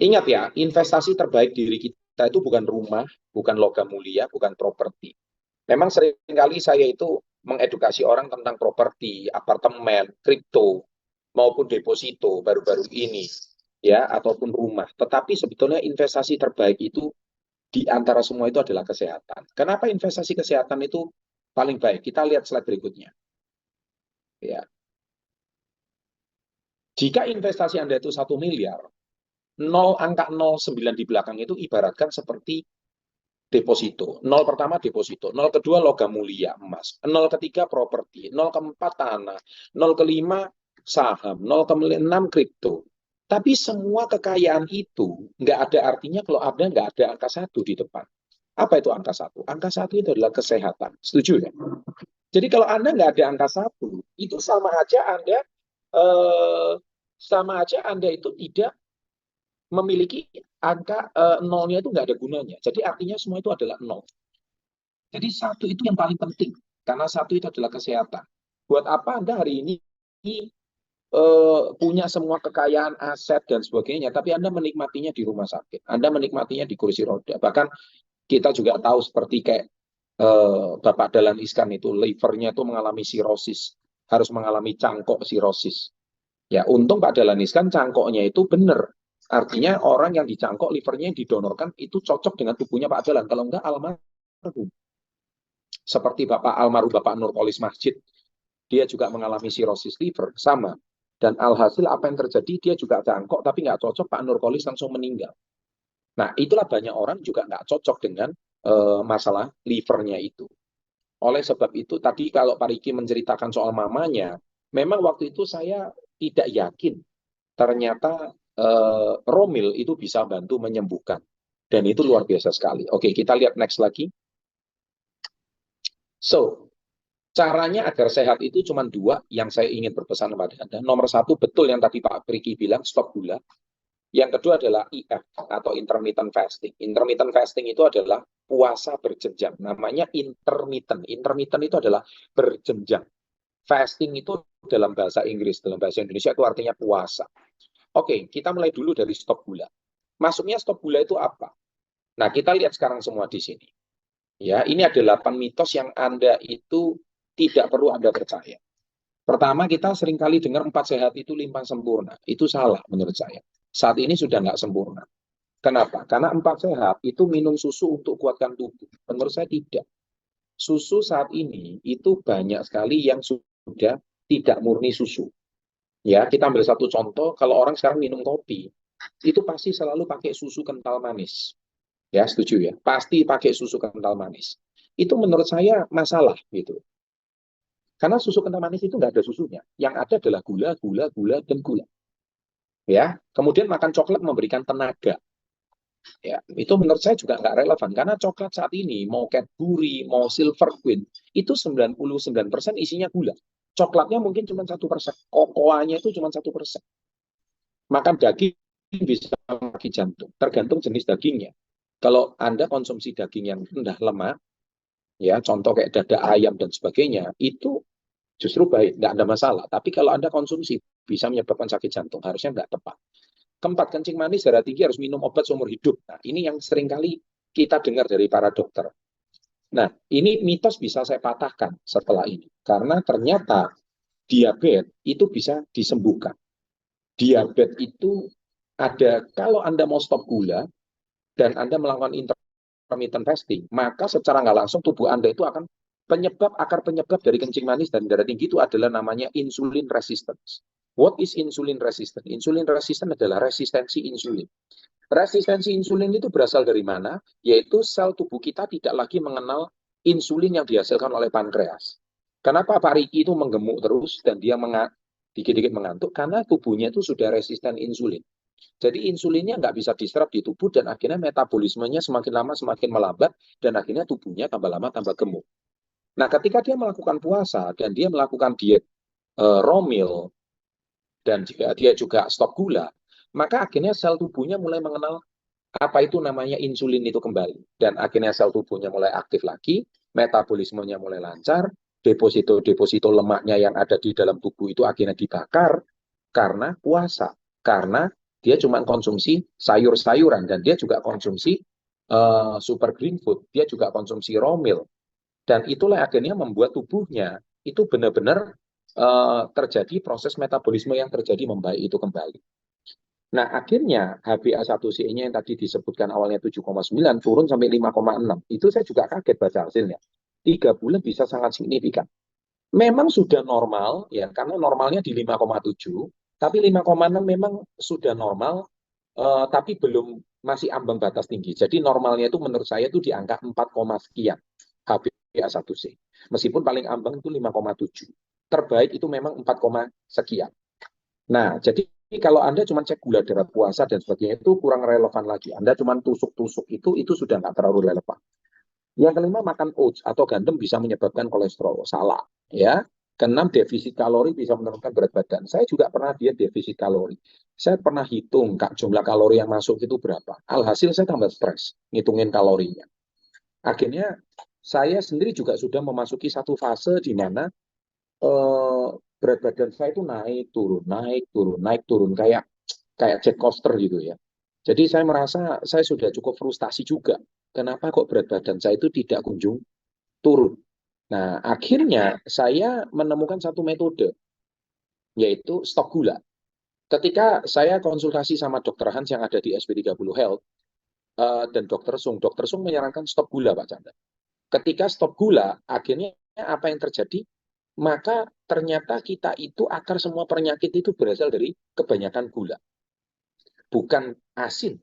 Ingat ya, investasi terbaik diri kita itu bukan rumah, bukan logam mulia, bukan properti. Memang seringkali saya itu mengedukasi orang tentang properti, apartemen, kripto, maupun deposito baru-baru ini, ya, ataupun rumah. Tetapi sebetulnya investasi terbaik itu di antara semua itu adalah kesehatan. Kenapa investasi kesehatan itu paling baik? Kita lihat slide berikutnya. Ya, jika investasi Anda itu 1 miliar, angka 09 di belakang itu ibaratkan seperti deposito. Nol pertama deposito, nol kedua logam mulia emas, nol ketiga properti, nol keempat tanah, nol kelima saham, nol keenam kripto. Tapi semua kekayaan itu nggak ada artinya kalau Anda nggak ada angka satu di depan. Apa itu angka satu? Angka satu itu adalah kesehatan. Setuju ya? Jadi kalau Anda nggak ada angka satu, itu eh, sama aja Anda itu tidak memiliki angka nolnya itu nggak ada gunanya. Jadi artinya semua itu adalah nol. Jadi satu itu yang paling penting, karena satu itu adalah kesehatan. Buat apa Anda hari ini punya semua kekayaan, aset, dan sebagainya, tapi Anda menikmatinya di rumah sakit, Anda menikmatinya di kursi roda. Bahkan kita juga tahu seperti kayak Bapak Dahlan Iskan itu, livernya itu mengalami sirosis, harus mengalami cangkok sirosis. Ya, untung Pak Dahlan Iskan cangkoknya itu benar. Artinya orang yang dicangkok livernya yang didonorkan itu cocok dengan tubuhnya Pak Dahlan. Kalau enggak almarhum. Seperti Bapak almarhum Bapak Nurkolis Masjid, dia juga mengalami sirosis liver, sama. Dan alhasil apa yang terjadi, dia juga cangkok, tapi nggak cocok, Pak Nurkolis langsung meninggal. Nah, itulah banyak orang juga nggak cocok dengan masalah livernya itu. Oleh sebab itu, tadi kalau Pak Riki menceritakan soal mamanya, memang waktu itu saya tidak yakin ternyata Romil itu bisa bantu menyembuhkan. Dan itu luar biasa sekali. Oke, kita lihat next lagi. So, caranya agar sehat itu cuma dua yang saya ingin berpesan kepada Anda. Nomor satu, betul yang tadi Pak Riki bilang, stop gula. Yang kedua adalah IF atau intermittent fasting. Intermittent fasting itu adalah puasa berjenjang. Namanya intermittent. Intermittent itu adalah berjenjang. Fasting itu dalam bahasa Inggris, dalam bahasa Indonesia itu artinya puasa. Oke, kita mulai dulu dari stop gula. Masuknya stop gula itu apa? Nah, kita lihat sekarang semua di sini. Ya, ini ada 8 mitos yang Anda itu tidak perlu Anda percaya. Pertama, kita seringkali dengar 4 sehat itu 5 sempurna. Itu salah menurut saya. Saat ini sudah nggak sempurna. Kenapa? Karena 4 sehat itu minum susu untuk kuatkan tubuh. Menurut saya tidak. Susu saat ini itu banyak sekali yang sudah tidak murni susu. Ya, kita ambil satu contoh, kalau orang sekarang minum kopi, itu pasti selalu pakai susu kental manis. Ya, setuju ya? Pasti pakai susu kental manis. Itu menurut saya masalah gitu. Karena susu kental manis itu nggak ada susunya. Yang ada adalah gula, gula, gula, dan gula. Ya, kemudian makan coklat memberikan tenaga. Ya, itu menurut saya juga nggak relevan karena coklat saat ini mau Cadbury, mau Silver Queen itu 99% isinya gula. Coklatnya mungkin cuma 1%, kokoanya itu cuma 1%. Makan daging bisa sakit jantung, tergantung jenis dagingnya. Kalau Anda konsumsi daging yang rendah lemak, ya contoh kayak dada ayam dan sebagainya, itu justru baik, nggak ada masalah. Tapi kalau Anda konsumsi bisa menyebabkan sakit jantung, harusnya nggak tepat. Keempat, kencing manis, darah tinggi harus minum obat seumur hidup. Nah, ini yang seringkali kita dengar dari para dokter. Nah, ini mitos bisa saya patahkan setelah ini. Karena ternyata diabetes itu bisa disembuhkan. Diabetes itu ada, kalau Anda mau stop gula dan Anda melakukan intermittent fasting, maka secara nggak langsung tubuh Anda itu akan akar penyebab dari kencing manis dan darah tinggi itu adalah namanya insulin resistance. What is insulin resistance? Insulin resistance adalah resistensi insulin. Resistensi insulin itu berasal dari mana? Yaitu sel tubuh kita tidak lagi mengenal insulin yang dihasilkan oleh pankreas. Kenapa Pak Riki itu menggemuk terus dan dia dikit-dikit mengantuk? Karena tubuhnya itu sudah resisten insulin. Jadi insulinnya nggak bisa diserap di tubuh dan akhirnya metabolismenya semakin lama semakin melambat dan akhirnya tubuhnya tambah lama tambah gemuk. Nah, ketika dia melakukan puasa dan dia melakukan diet romil dan jika dia juga stop gula, maka akhirnya sel tubuhnya mulai mengenal apa itu namanya insulin itu kembali. Dan akhirnya sel tubuhnya mulai aktif lagi, metabolismenya mulai lancar, deposito-deposito lemaknya yang ada di dalam tubuh itu akhirnya dibakar karena puasa, karena Dia cuma konsumsi sayur-sayuran, dan dia juga konsumsi super green food, dia juga konsumsi raw milk. Dan itulah akhirnya membuat tubuhnya itu benar-benar terjadi proses metabolisme yang terjadi membaik itu kembali. Nah, akhirnya HbA1c-nya yang tadi disebutkan awalnya 7,9 turun sampai 5,6. Itu saya juga kaget baca hasilnya. 3 bulan bisa sangat signifikan. Memang sudah normal, ya, karena normalnya di 5,7, tapi 5,6 memang sudah normal, tapi belum, masih ambang batas tinggi. Jadi normalnya itu menurut saya itu di angka 4, sekian HbA1c. Meskipun paling ambang itu 5,7. Terbaik itu memang 4, sekian. Nah, jadi kalau Anda cuma cek gula darah puasa dan sebagainya itu kurang relevan lagi. Anda cuma tusuk-tusuk itu sudah nggak terlalu relevan. Yang kelima, makan oats atau gandum bisa menyebabkan kolesterol. Salah, ya. Keenam, defisit kalori bisa menurunkan berat badan. Saya juga pernah diet defisit kalori. Saya pernah hitung jumlah kalori yang masuk itu berapa. Alhasil saya tambah stres ngitungin kalorinya. Akhirnya saya sendiri juga sudah memasuki satu fase di mana berat badan saya itu naik turun naik turun naik turun kayak kayak jet coaster gitu ya. Jadi saya merasa saya sudah cukup frustasi juga. Kenapa kok berat badan saya itu tidak kunjung turun? Nah, akhirnya saya menemukan satu metode, yaitu stok gula. Ketika saya konsultasi sama dokter Hans yang ada di SP30 Health, dan dokter Sung menyarankan stop gula, Pak Chandra. Ketika stop gula, akhirnya apa yang terjadi? Maka ternyata kita itu akar semua penyakit itu berasal dari kebanyakan gula. Bukan asin,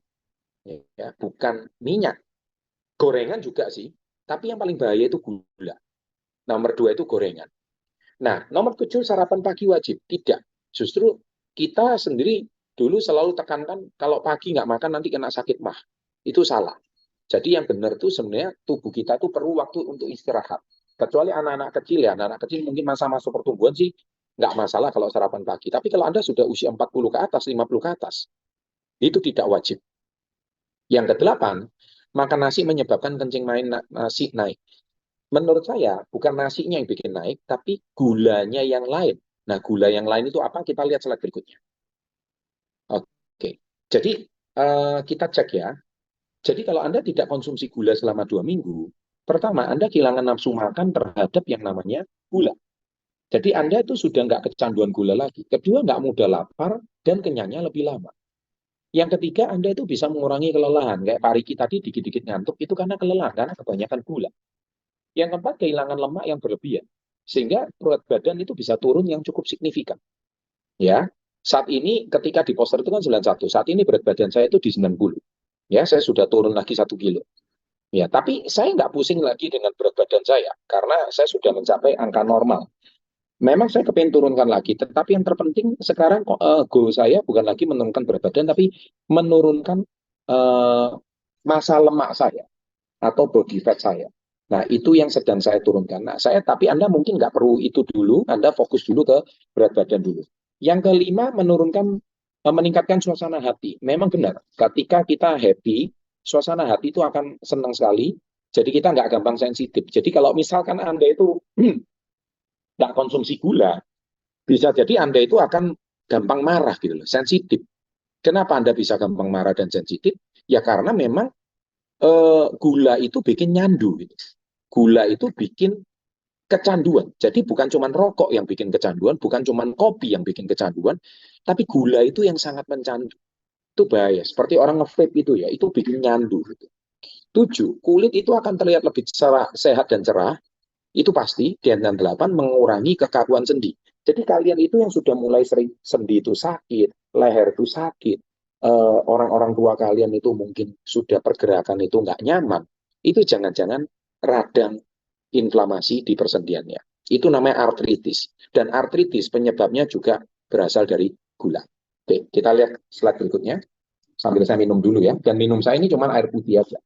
ya, bukan minyak. Gorengan juga sih, tapi yang paling bahaya itu gula. Nomor 2 itu gorengan. Nah, nomor 7 sarapan pagi wajib. Tidak. Justru kita sendiri dulu selalu tekankan kalau pagi nggak makan nanti kena sakit mah. Itu salah. Jadi yang benar itu sebenarnya tubuh kita itu perlu waktu untuk istirahat. Kecuali anak-anak kecil ya, anak-anak kecil mungkin masa-masa pertumbuhan sih nggak masalah kalau sarapan pagi. Tapi kalau Anda sudah usia 40 ke atas, 50 ke atas, itu tidak wajib. Yang kedelapan, makan nasi menyebabkan kencing nasi naik. Menurut saya, bukan nasinya yang bikin naik, tapi gulanya yang lain. Nah, gula yang lain itu apa? Kita lihat slide berikutnya. Oke, jadi kita cek ya. Jadi kalau Anda tidak konsumsi gula selama 2 minggu, pertama, Anda kehilangan nafsu makan terhadap yang namanya gula. Jadi Anda itu sudah nggak kecanduan gula lagi. Kedua, nggak mudah lapar dan kenyangnya lebih lama. Yang ketiga, Anda itu bisa mengurangi kelelahan. Kayak Pak Riki tadi dikit-dikit ngantuk, itu karena kelelahan, karena kebanyakan gula. Yang keempat, kehilangan lemak yang berlebihan. Sehingga berat badan itu bisa turun yang cukup signifikan. Ya, saat ini ketika di poster itu kan 91. Saat ini berat badan saya itu di 90. Ya, saya sudah turun lagi 1 kilo. Ya, tapi saya nggak pusing lagi dengan berat badan saya karena saya sudah mencapai angka normal. Memang saya kepengen turunkan lagi, tetapi yang terpenting sekarang goal saya bukan lagi menurunkan berat badan, tapi menurunkan uh, massa lemak saya atau body fat saya. Nah, itu yang sedang saya turunkan. Nah, tapi Anda mungkin nggak perlu itu dulu, Anda fokus dulu ke berat badan dulu. Yang kelima, meningkatkan suasana hati. Memang benar, ketika kita happy, suasana hati itu akan senang sekali, jadi kita nggak gampang sensitif. Jadi kalau misalkan Anda itu nggak konsumsi gula, bisa jadi Anda itu akan gampang marah gitu loh, sensitif. Kenapa Anda bisa gampang marah dan sensitif? Ya karena memang gula itu bikin nyandu gitu. Gula itu bikin kecanduan. Jadi bukan cuma rokok yang bikin kecanduan, bukan cuma kopi yang bikin kecanduan, tapi gula itu yang sangat mencandu. Itu bahaya. Seperti orang nge-vape itu ya, itu bikin nyandu gitu. 7, kulit itu akan terlihat lebih cerah, sehat dan cerah. Itu pasti. Dan 8, mengurangi kekakuan sendi. Jadi kalian itu yang sudah mulai sering sendi itu sakit, leher itu sakit, orang-orang tua kalian itu mungkin sudah pergerakan itu nggak nyaman, itu jangan-jangan radang inflamasi di persendiannya. Itu namanya artritis. Dan artritis penyebabnya juga berasal dari gula. Oke, kita lihat slide berikutnya. Sambil saya minum dulu ya. Dan minum saya ini cuma air putih aja.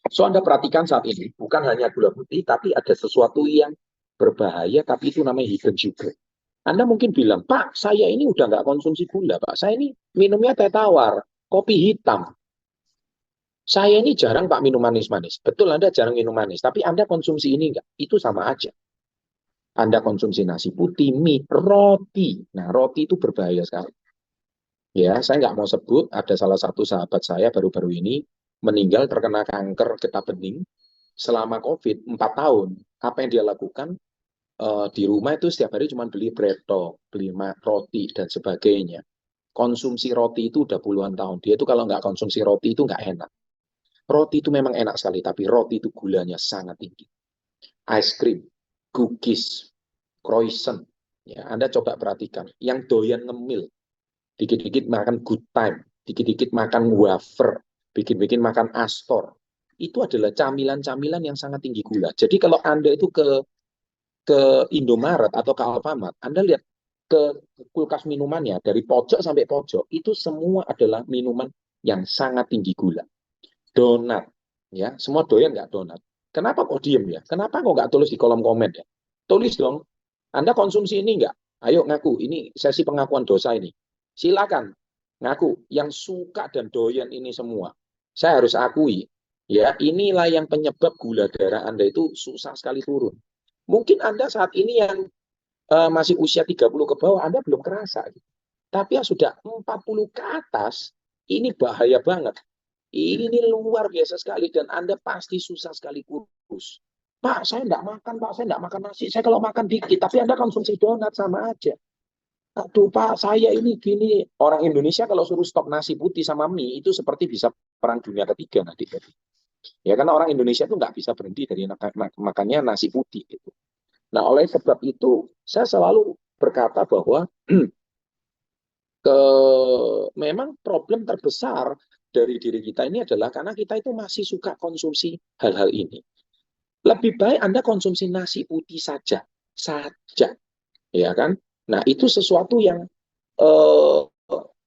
So, Anda perhatikan saat ini, bukan hanya gula putih, tapi ada sesuatu yang berbahaya, tapi itu namanya hidden sugar. Anda mungkin bilang, Pak, saya ini udah nggak konsumsi gula, Pak. Saya ini minumnya teh tawar, kopi hitam. Saya ini jarang, Pak, minum manis-manis. Betul, Anda jarang minum manis, tapi Anda konsumsi ini nggak? Itu sama aja. Anda konsumsi nasi putih, mie, roti. Nah, roti itu berbahaya sekali. Ya, saya nggak mau sebut, ada salah satu sahabat saya baru-baru ini meninggal terkena kanker getah bening selama COVID 4 tahun. Apa yang dia lakukan? Di rumah itu setiap hari cuma beli bread, beli roti, dan sebagainya. Konsumsi roti itu udah puluhan tahun. Dia itu kalau nggak konsumsi roti itu nggak enak. Roti itu memang enak sekali, tapi roti itu gulanya sangat tinggi. Ice cream, cookies, croissant. Ya, Anda coba perhatikan. Yang doyan ngemil, dikit-dikit makan good time, dikit-dikit makan wafer, bikin-bikin makan Astor. Itu adalah camilan-camilan yang sangat tinggi gula. Jadi kalau Anda itu ke Indomaret atau ke Alfamart, Anda lihat ke kulkas minumannya dari pojok sampai pojok, itu semua adalah minuman yang sangat tinggi gula. Donat, ya, semua doyan nggak donat. Kenapa kok diem ya? Kenapa kok nggak tulis di kolom komen ya? Tulis dong. Anda konsumsi ini nggak? Ayo ngaku. Ini sesi pengakuan dosa ini. Silakan ngaku. Yang suka dan doyan ini semua. Saya harus akui, ya, inilah yang penyebab gula darah Anda itu susah sekali turun. Mungkin Anda saat ini yang masih usia 30 ke bawah, Anda belum kerasa. Tapi yang sudah 40 ke atas, ini bahaya banget. Ini luar biasa sekali dan Anda pasti susah sekali kurus. Pak, saya enggak makan, Pak. Saya enggak makan nasi. Saya kalau makan dikit, tapi Anda konsumsi donat sama aja. Aduh, Pak, saya ini gini. Orang Indonesia kalau suruh stop nasi putih sama mie, itu seperti bisa perang dunia ketiga nanti. Ya, karena orang Indonesia itu nggak bisa berhenti dari makannya nasi putih. Gitu. Nah, oleh sebab itu, saya selalu berkata bahwa memang problem terbesar dari diri kita ini adalah karena kita itu masih suka konsumsi hal-hal ini. Lebih baik Anda konsumsi nasi putih saja, ya kan? Nah, itu sesuatu yang eh,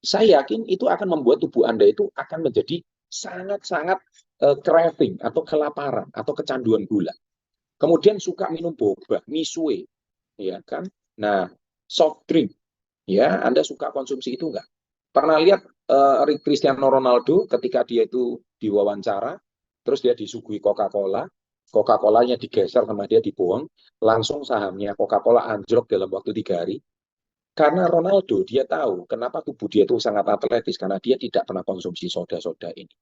saya yakin itu akan membuat tubuh Anda itu akan menjadi sangat-sangat craving atau kelaparan atau kecanduan gula. Kemudian suka minum boba, misue, ya kan? Nah, soft drink, ya, Anda suka konsumsi itu enggak? Pernah lihat Cristiano Ronaldo ketika dia itu diwawancara, terus dia disuguhi Coca-Cola, Coca-Colanya digeser sama dia dibuang, langsung sahamnya Coca-Cola anjlok dalam waktu 3 hari. Karena Ronaldo, dia tahu kenapa tubuh dia itu sangat atletis, karena dia tidak pernah konsumsi soda-soda ini.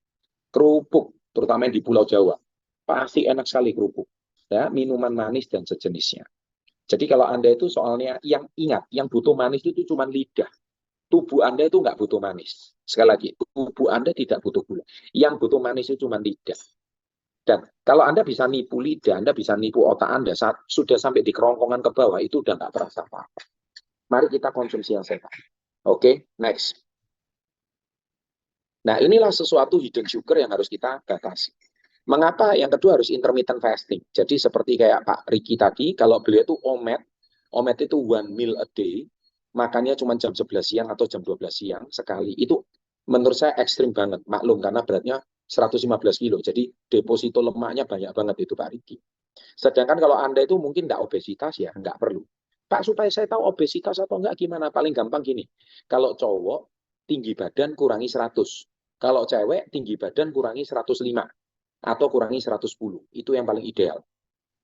Kerupuk, terutama di Pulau Jawa, pasti enak sekali kerupuk. Ya, minuman manis dan sejenisnya. Jadi kalau Anda itu soalnya yang ingat, yang butuh manis itu cuma lidah. Tubuh Anda itu nggak butuh manis. Sekali lagi, tubuh Anda tidak butuh gula. Yang butuh manis itu cuma lidah. Dan kalau Anda bisa nipu lidah, Anda bisa nipu otak Anda, saat sudah sampai di kerongkongan ke bawah, itu udah nggak terasa apa-apa. Mari kita konsumsi yang sehat. Oke, next. Nah, inilah sesuatu hidden sugar yang harus kita batasi. Mengapa yang kedua harus intermittent fasting? Jadi seperti kayak Pak Riki tadi, kalau beliau itu omet itu 1 meal a day, makannya cuma jam 11 siang atau jam 12 siang sekali. Itu menurut saya ekstrim banget, maklum karena beratnya 115 kilo. Jadi deposito lemaknya banyak banget itu Pak Riki. Sedangkan kalau Anda itu mungkin nggak obesitas ya, nggak perlu. Pak, supaya saya tahu obesitas atau enggak gimana? Paling gampang gini, kalau cowok tinggi badan kurangi 100. Kalau cewek tinggi badan kurangi 105 atau kurangi 110. Itu yang paling ideal.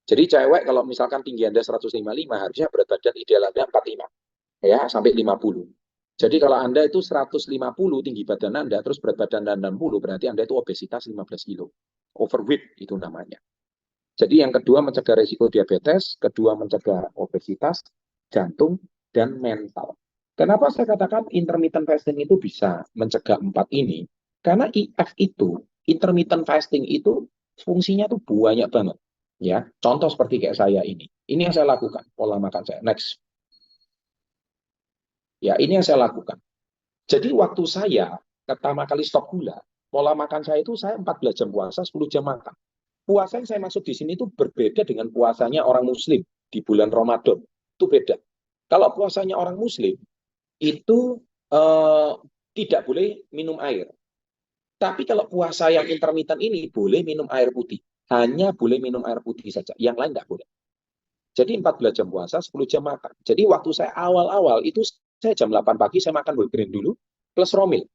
Jadi cewek kalau misalkan tinggi Anda 155, harusnya berat badan ideal Anda 45 ya sampai 50. Jadi kalau Anda itu 150 tinggi badan Anda terus berat badan Anda 60, berarti Anda itu obesitas 15 kilo. Overweight itu namanya. Jadi yang kedua mencegah risiko diabetes, kedua mencegah obesitas, jantung, dan mental. Kenapa saya katakan intermittent fasting itu bisa mencegah 4 ini? Karena IF itu, intermittent fasting itu fungsinya tuh banyak banget. Ya, contoh seperti kayak saya ini. Ini yang saya lakukan, pola makan saya. Next. Ya, ini yang saya lakukan. Jadi waktu saya pertama kali stop gula, pola makan saya itu saya 14 jam puasa, 10 jam makan. Puasa yang saya masuk di sini itu berbeda dengan puasanya orang Muslim di bulan Ramadan. Itu beda. Kalau puasanya orang Muslim, itu eh, tidak boleh minum air. Tapi kalau puasa yang intermittent ini, boleh minum air putih. Hanya boleh minum air putih saja. Yang lain tidak boleh. Jadi 14 jam puasa, 10 jam makan. Jadi waktu saya awal-awal, itu saya jam 8 pagi, saya makan whole grain dulu, plus romil.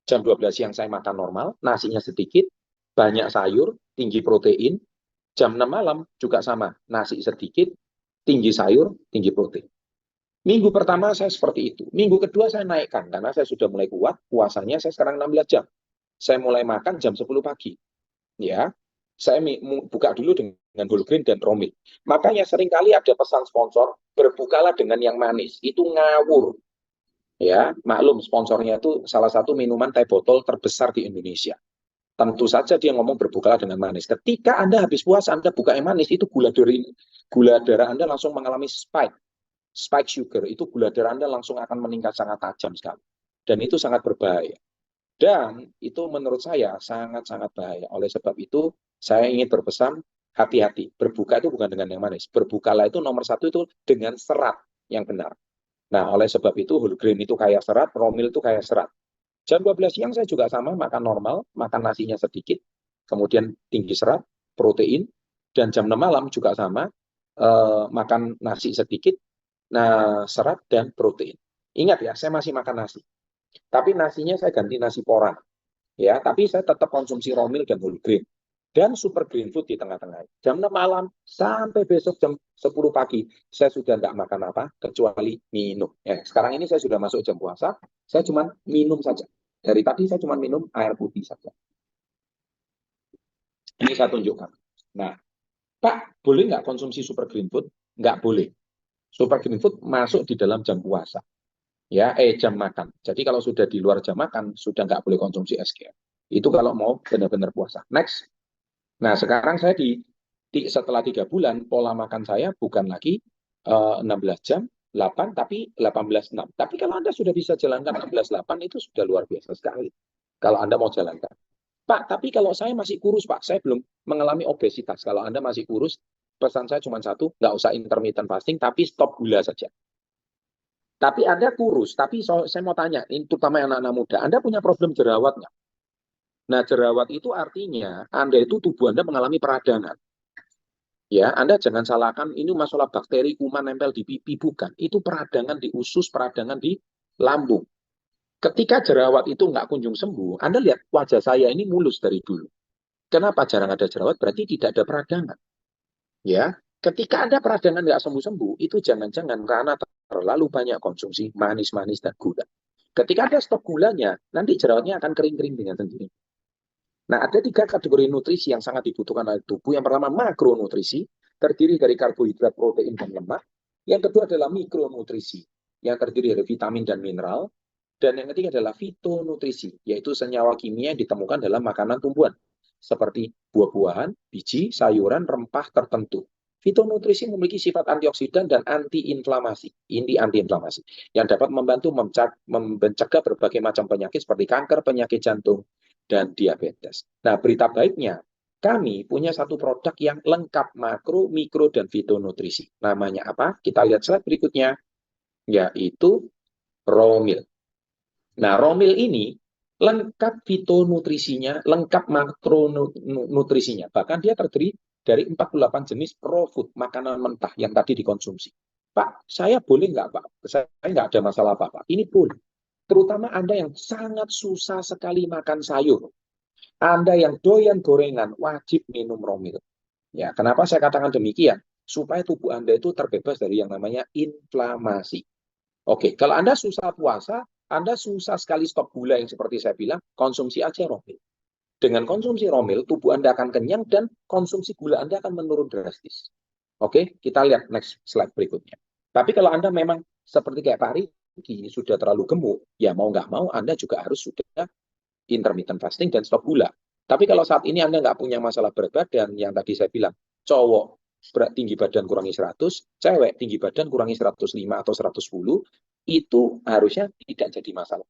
Jam 12 siang saya makan normal, nasinya sedikit, banyak sayur, tinggi protein. Jam 6 malam juga sama, nasi sedikit, tinggi sayur, tinggi protein. Minggu pertama saya seperti itu. Minggu kedua saya naikkan karena saya sudah mulai kuat. Puasanya saya sekarang 16 jam. Saya mulai makan jam 10 pagi. Ya, saya buka dulu dengan whole grain dan raw milk. Makanya seringkali ada pesan sponsor, berbukalah dengan yang manis. Itu ngawur. Ya, maklum sponsornya itu salah satu minuman teh botol terbesar di Indonesia. Tentu saja dia ngomong berbukalah dengan manis. Ketika Anda habis puasa, Anda buka yang manis, itu gula darah Anda langsung mengalami spike sugar. Itu gula darah Anda langsung akan meningkat sangat tajam sekali. Dan itu sangat berbahaya. Dan itu menurut saya sangat-sangat bahaya. Oleh sebab itu, saya ingin berpesan, hati-hati. Berbuka itu bukan dengan yang manis. Berbukalah itu nomor satu itu dengan serat yang benar. Nah, oleh sebab itu, whole grain itu kaya serat, raw milk itu kaya serat. Jam 12 siang saya juga sama, makan normal, makan nasinya sedikit, kemudian tinggi serat, protein, dan jam 6 malam juga sama, makan nasi sedikit, nah serat dan protein. Ingat ya, saya masih makan nasi. Tapi nasinya saya ganti nasi porang. Ya, tapi saya tetap konsumsi raw milk dan whole grain. Dan super green food di tengah-tengah. Jam 6 malam sampai besok jam 10 pagi, saya sudah tidak makan apa, kecuali minum. Ya, sekarang ini saya sudah masuk jam puasa, saya cuma minum saja. Dari tadi saya cuma minum air putih saja. Ini saya tunjukkan. Nah, Pak, boleh nggak konsumsi super green food? Nggak boleh. Super green food masuk di dalam jam puasa. Ya, jam makan. Jadi kalau sudah di luar jam makan, sudah nggak boleh konsumsi SGR. Itu kalau mau benar-benar puasa. Next. Nah, sekarang saya setelah 3 bulan, pola makan saya bukan lagi 16 jam, 8, tapi 18-6. Tapi kalau Anda sudah bisa jalankan 16-8, itu sudah luar biasa sekali. Kalau Anda mau jalankan. Pak, tapi kalau saya masih kurus, Pak, saya belum mengalami obesitas. Kalau Anda masih kurus, pesan saya cuma satu, nggak usah intermittent fasting, tapi stop gula saja. Tapi Anda kurus, tapi saya mau tanya, ini terutama anak-anak muda, Anda punya problem jerawat nggak? Nah, jerawat itu artinya Anda itu tubuh Anda mengalami peradangan. Ya, Anda jangan salahkan ini masalah bakteri kuman nempel di pipi, bukan. Itu peradangan di usus, peradangan di lambung. Ketika jerawat itu nggak kunjung sembuh, Anda lihat wajah saya ini mulus dari dulu. Kenapa jarang ada jerawat? Berarti tidak ada peradangan. Ya, ketika Anda peradangan nggak sembuh-sembuh, itu jangan-jangan karena terlalu banyak konsumsi manis-manis dan gula. Ketika Anda stop gulanya, nanti jerawatnya akan kering-kering dengan sendiri. Nah, ada 3 kategori nutrisi yang sangat dibutuhkan oleh tubuh. Yang pertama, makronutrisi, terdiri dari karbohidrat, protein, dan lemak. Yang kedua adalah mikronutrisi, yang terdiri dari vitamin dan mineral. Dan yang ketiga adalah fitonutrisi, yaitu senyawa kimia yang ditemukan dalam makanan tumbuhan, seperti buah-buahan, biji, sayuran, rempah tertentu. Fitonutrisi memiliki sifat antioksidan dan antiinflamasi. Ini antiinflamasi yang dapat membantu mencegah berbagai macam penyakit seperti kanker, penyakit jantung, dan diabetes. Nah, berita baiknya, kami punya satu produk yang lengkap makro, mikro, dan fitonutrisi. Namanya apa? Kita lihat slide berikutnya, yaitu raw milk. Nah, raw milk ini lengkap fitonutrisinya, lengkap makronutrisinya. Bahkan dia terdiri dari 48 jenis raw food, makanan mentah yang tadi dikonsumsi. Pak, saya boleh nggak, Pak? Saya nggak ada masalah apa-apa. Ini boleh. Terutama Anda yang sangat susah sekali makan sayur. Anda yang doyan gorengan, wajib minum raw milk. Ya, kenapa saya katakan demikian? Supaya tubuh Anda itu terbebas dari yang namanya inflamasi. Oke, kalau Anda susah puasa, Anda susah sekali stop gula yang seperti saya bilang, konsumsi aja raw milk. Dengan konsumsi raw milk, tubuh Anda akan kenyang dan konsumsi gula Anda akan menurun drastis. Oke, kita lihat next slide berikutnya. Tapi kalau Anda memang seperti kayak Pak Riki, sudah terlalu gemuk, ya mau nggak mau Anda juga harus sudah intermittent fasting dan stop gula. Tapi kalau saat ini Anda nggak punya masalah berat badan, yang tadi saya bilang, cowok tinggi badan kurangi 100, cewek tinggi badan kurangi 105 atau 110, itu harusnya tidak jadi masalah.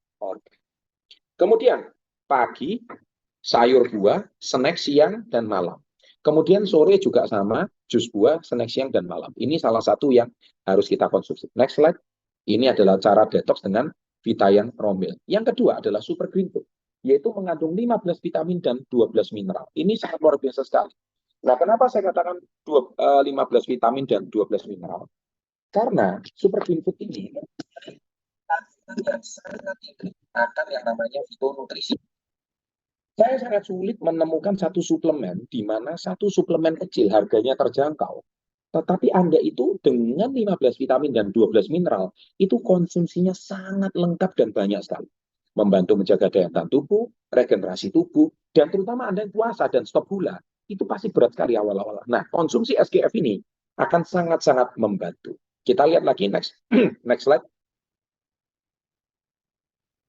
Kemudian, pagi, sayur buah, snack siang dan malam. Kemudian sore juga sama, jus buah, snack siang dan malam. Ini salah satu yang harus kita konsumsi. Next slide. Ini adalah cara detox dengan Vitayan raw milk. Yang kedua adalah super green food, yaitu mengandung 15 vitamin dan 12 mineral. Ini sangat luar biasa sekali. Nah, kenapa saya katakan 15 vitamin dan 12 mineral? Karena super green food ini sangat tinggi akan yang namanya fitonutrisi. Saya sangat sulit menemukan satu suplemen di mana satu suplemen kecil harganya terjangkau Tetapi Anda itu dengan 15 vitamin dan 12 mineral, itu konsumsinya sangat lengkap dan banyak sekali. Membantu menjaga daya tahan tubuh, regenerasi tubuh, dan terutama Anda yang puasa dan stop gula, itu pasti berat sekali awal-awal. Nah, konsumsi SGF ini akan sangat-sangat membantu. Kita lihat lagi next, next slide.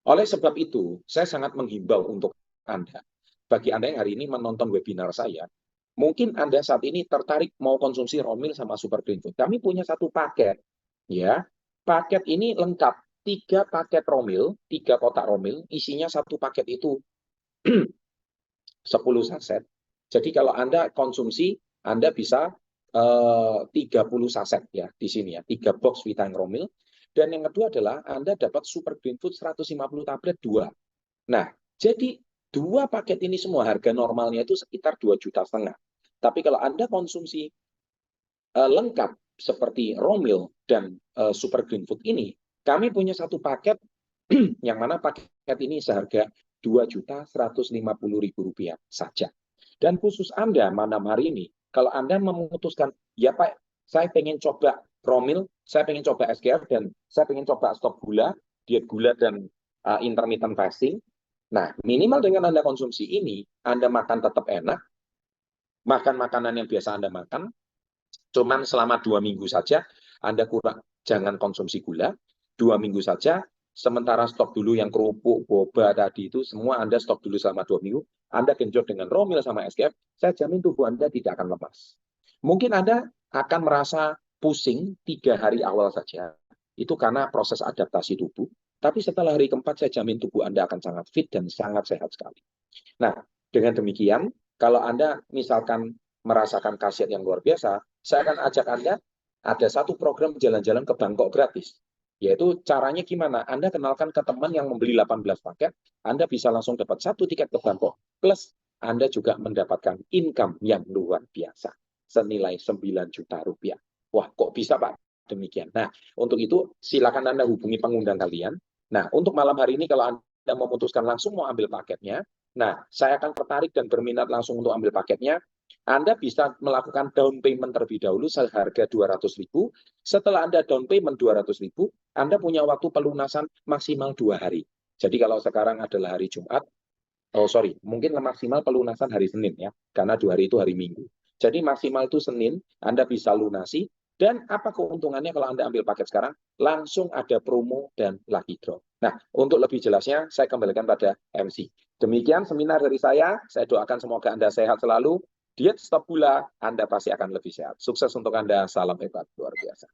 Oleh sebab itu, saya sangat menghimbau untuk Anda, bagi Anda yang hari ini menonton webinar saya, mungkin Anda saat ini tertarik mau konsumsi Romil sama Super Green Food. Kami punya satu paket, ya. Paket ini lengkap, 3 paket Romil, 3 kotak Romil, isinya satu paket itu 10 saset. Jadi kalau Anda konsumsi, Anda bisa 30 saset ya di sini ya, 3 box vitamin Romil. Dan yang kedua adalah Anda dapat Super Green Food 150 tablet 2. Nah, jadi 2 paket ini semua harga normalnya itu sekitar 2,5 juta. Tapi kalau Anda konsumsi lengkap seperti Romil dan Super Green Food ini, kami punya satu paket yang mana paket ini seharga Rp2.150.000 saja. Dan khusus Anda malam hari ini, kalau Anda memutuskan, ya Pak, saya pengen coba Romil, saya pengen coba SGF, dan saya pengen coba stop gula, diet gula, dan intermittent fasting. Nah, minimal dengan Anda konsumsi ini, Anda makan tetap enak, makan makanan yang biasa Anda makan, cuman selama 2 minggu saja, Anda jangan konsumsi gula, 2 minggu saja, sementara stop dulu yang kerupuk, boba tadi itu, semua Anda stop dulu selama 2 minggu, Anda genjot dengan Romil sama SGF, saya jamin tubuh Anda tidak akan lemas. Mungkin Anda akan merasa pusing 3 hari awal saja, itu karena proses adaptasi tubuh, tapi setelah hari keempat, saya jamin tubuh Anda akan sangat fit dan sangat sehat sekali. Nah, dengan demikian, kalau Anda misalkan merasakan khasiat yang luar biasa, saya akan ajak Anda ada satu program jalan-jalan ke Bangkok gratis. Yaitu caranya gimana? Anda kenalkan ke teman yang membeli 18 paket, Anda bisa langsung dapat 1 tiket ke Bangkok. Plus, Anda juga mendapatkan income yang luar biasa. Senilai 9 juta rupiah. Wah, kok bisa Pak? Demikian. Nah, untuk itu silakan Anda hubungi pengundang kalian. Nah, untuk malam hari ini kalau Anda memutuskan langsung mau ambil paketnya, nah, saya akan tertarik dan berminat langsung untuk ambil paketnya. Anda bisa melakukan down payment terlebih dahulu seharga 200.000. Setelah Anda down payment 200.000, Anda punya waktu pelunasan maksimal 2 hari. Jadi kalau sekarang adalah hari Jumat, mungkin maksimal pelunasan hari Senin ya, karena 2 hari itu hari Minggu. Jadi maksimal itu Senin, Anda bisa lunasi. Dan apa keuntungannya kalau Anda ambil paket sekarang? Langsung ada promo dan lucky draw. Nah, untuk lebih jelasnya, saya kembalikan pada MC. Demikian seminar dari saya doakan semoga Anda sehat selalu. Diet stop gula, Anda pasti akan lebih sehat. Sukses untuk Anda, salam hebat, luar biasa.